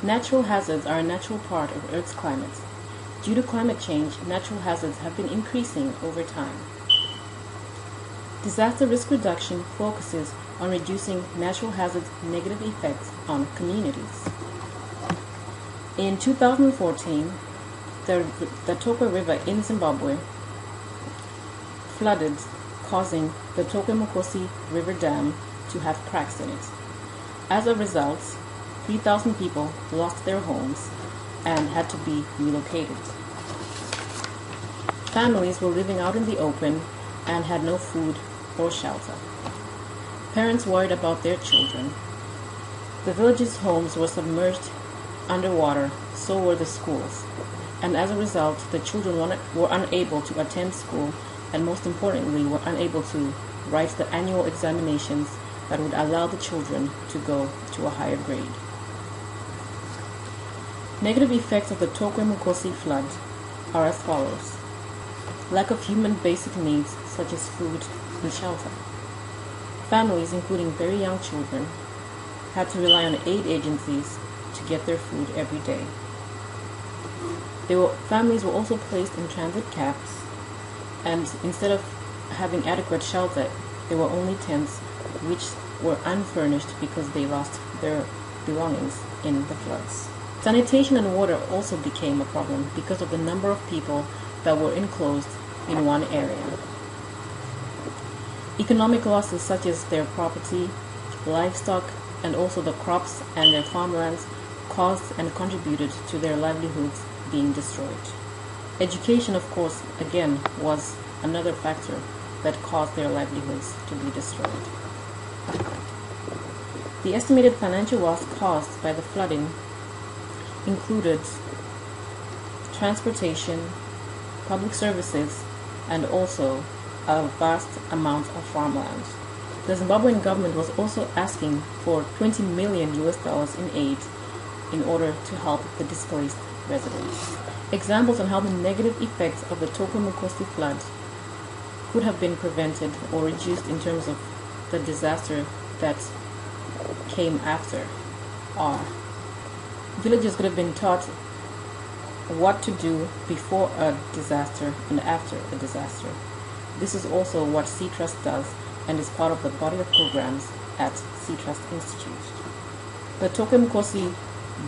Natural hazards are a natural part of Earth's climate. Due to climate change, natural hazards have been increasing over time. Disaster risk reduction focuses on reducing natural hazards' negative effects on communities. In 2014, the Tokwe River in Zimbabwe flooded, causing the Tokwe-Mukosi River Dam to have cracks in it. As a result, 3,000 people lost their homes and had to be relocated. Families were living out in the open and had no food or shelter. Parents worried about their children. The village's homes were submerged underwater, so were the schools. And as a result, the children were unable to attend school and, most importantly, were unable to write the annual examinations that would allow the children to go to a higher grade. Negative effects of the Tokwe-Mukosi flood are as follows. Lack of human basic needs such as food and shelter. Families, including very young children, had to rely on aid agencies to get their food every day. Families were also placed in transit camps, and instead of having adequate shelter, there were only tents which were unfurnished because they lost their belongings in the floods. Sanitation and water also became a problem because of the number of people that were enclosed in one area. Economic losses such as their property, livestock, and also the crops and their farmlands caused and contributed to their livelihoods being destroyed. Education, of course, again, was another factor that caused their livelihoods to be destroyed. The estimated financial loss caused by the flooding included transportation, public services, and also a vast amount of farmland. The Zimbabwean government was also asking for $20 million in aid in order to help the displaced residents. Examples on how the negative effects of the Tokwe-Mukosi flood could have been prevented or reduced in terms of the disaster that came after are: villagers could have been taught what to do before a disaster and after a disaster. This is also what SeaTrust does and is part of the body of programs at SeaTrust Institute. The Tokwe-Mukosi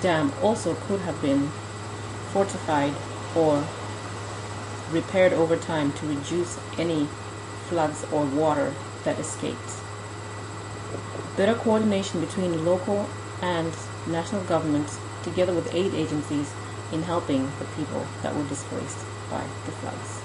Dam also could have been fortified or repaired over time to reduce any floods or water that escaped. Better coordination between local and national governments together with aid agencies in helping the people that were displaced by the floods.